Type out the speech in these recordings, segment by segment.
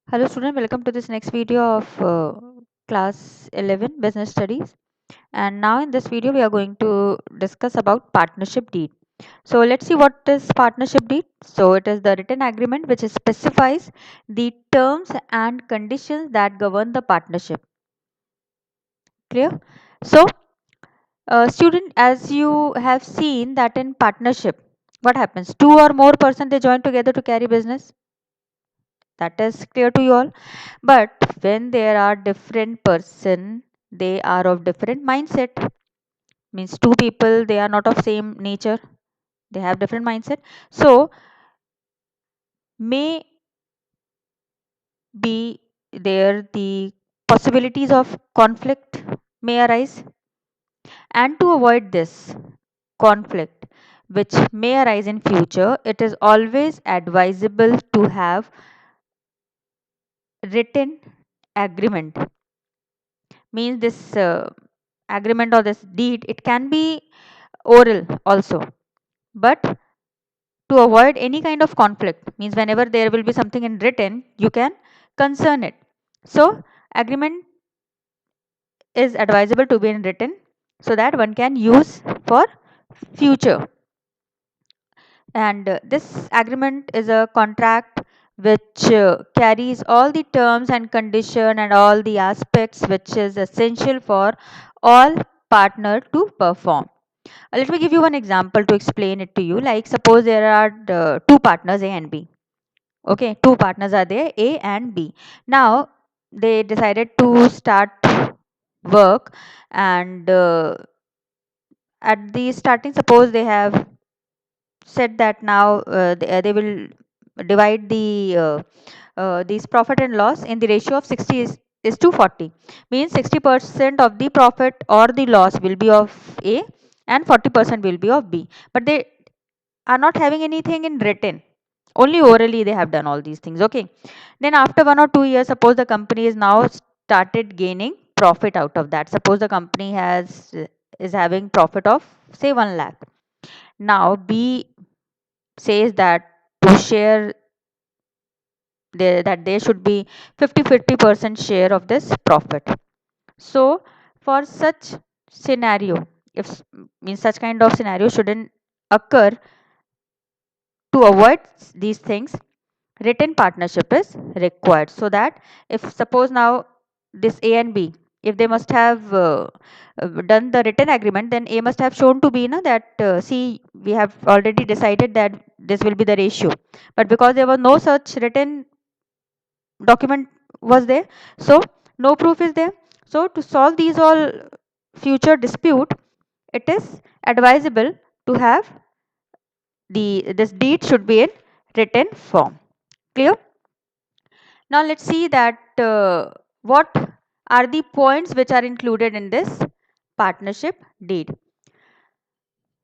Hello student, welcome to this next video of class 11 business studies. And now in this video we are going to discuss about partnership deed. So let's see what is partnership deed. So it is the written agreement which specifies the terms and conditions that govern the partnership. Clear? So student, as you have seen that in partnership, what happens? Two or more person they join together to carry business. That is clear to you all. But when there are different person, they are of different mindset. Means two people, they are not of same nature. They have different mindset. So may be there the possibilities of conflict may arise. And to avoid this conflict which may arise in future, it is always advisable to have written agreement. Means this agreement or this deed, it can be oral also, but to avoid any kind of conflict, means whenever there will be something in written, you can concern it. So agreement is advisable to be in written so that one can use for future. And this agreement is a contract which carries all the terms and condition and all the aspects which is essential for all partner to perform. Let me give you one example to explain it to you. Like suppose there are two partners A and B. Okay, two partners are there, A and B. Now they decided to start work, and at the starting, suppose they have said that now they will divide these profit and loss in the ratio of 60 is to 40. Means 60% of the profit or the loss will be of A and 40% will be of B. But they are not having anything in written, only orally they have done all these things. Okay, then after 1 or 2 years, suppose the company is now started gaining profit out of that. Suppose the company has is having profit of say 1 lakh. Now B says that to share that there should be 50% share of this profit. So for such scenario, if means such kind of scenario shouldn't occur, to avoid these things, written partnership is required. So that if suppose now this A and B, if they must have done the written agreement, then A must have shown to B that see, we have already decided that this will be the ratio. But because there was no such written document was there, so no proof is there. So to solve these all future dispute, it is advisable to have this deed should be in written form. Clear? Now let's see that what are the points which are included in this partnership deed.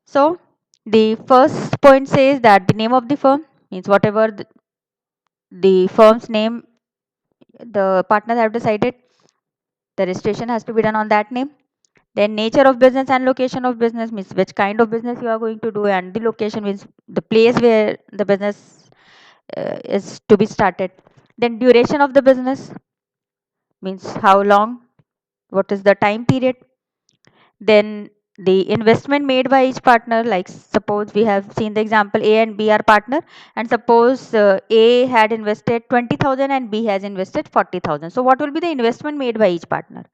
So the first point says that the name of the firm, means whatever the firm's name the partners have decided, the registration has to be done on that name. Then nature of business and location of business, means which kind of business you are going to do, and the location means the place where the business is to be started. Then duration of the business, means how long, what is the time period. Then the investment made by each partner, like suppose we have seen the example A and B are partner, and suppose A had invested 20,000 and B has invested 40,000. So what will be the investment made by each partner?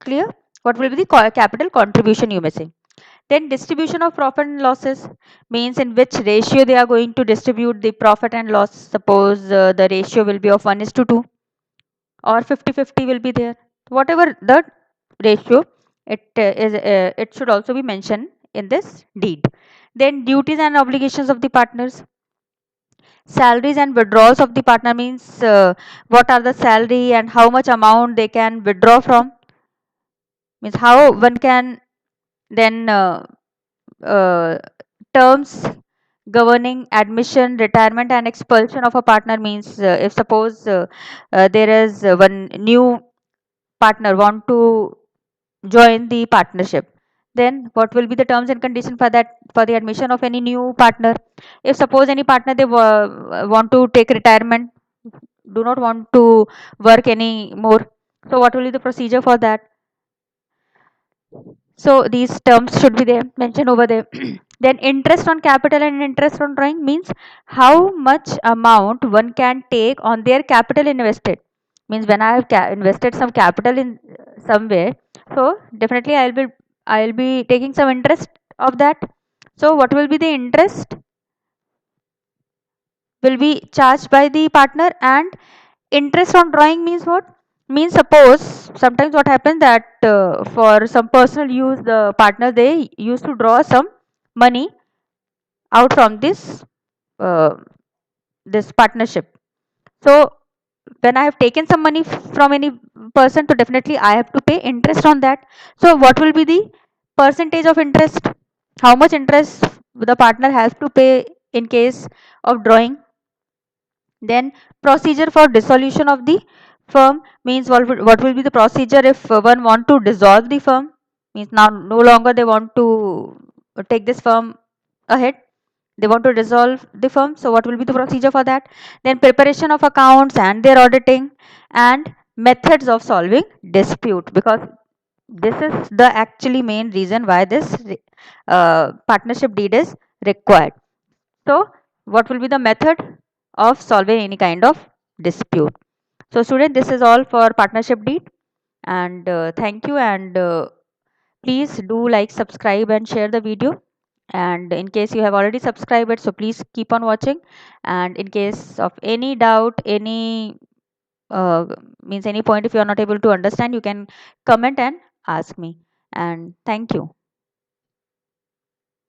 Clear? What will be the capital contribution, you may say. Then distribution of profit and losses, means in which ratio they are going to distribute the profit and loss. Suppose the ratio will be of 1:2 or 50-50 will be there. Whatever the ratio, it should also be mentioned in this deed. Then duties and obligations of the partners. Salaries and withdrawals of the partner, means what are the salary and how much amount they can withdraw from, means how one can then uh, terms governing admission, retirement and expulsion of a partner, means if suppose there is one new partner want to join the partnership, then what will be the terms and condition for that, for the admission of any new partner. If suppose any partner they want to take retirement, do not want to work anymore. So what will be the procedure for that? So these terms should be there mentioned over there. Then interest on capital and interest on drawing means how much amount one can take on their capital invested. Means when I have invested some capital in somewhere, so definitely I'll be taking some interest of that. So what will be the interest will be charged by the partner. And interest on drawing means what? Means suppose sometimes what happens that for some personal use the partner they used to draw some money out from uh, this partnership. So when I have taken some money from any person, so definitely I have to pay interest on that. So what will be the percentage of interest? How much interest the partner has to pay in case of drawing? Then procedure for dissolution of the firm means what will be the procedure if one want to dissolve the firm? Means now no longer they want to take this firm ahead. They want to dissolve the firm. So what will be the procedure for that? Then preparation of accounts and their auditing, and methods of solving dispute, because this is the actually main reason why this partnership deed is required. So what will be the method of solving any kind of dispute? So student, this is all for partnership deed. And thank you. And please do like, subscribe and share the video. And in case you have already subscribed it, so please keep on watching. And in case of any doubt, any uh, means any point if you are not able to understand, you can comment and ask me. And thank you.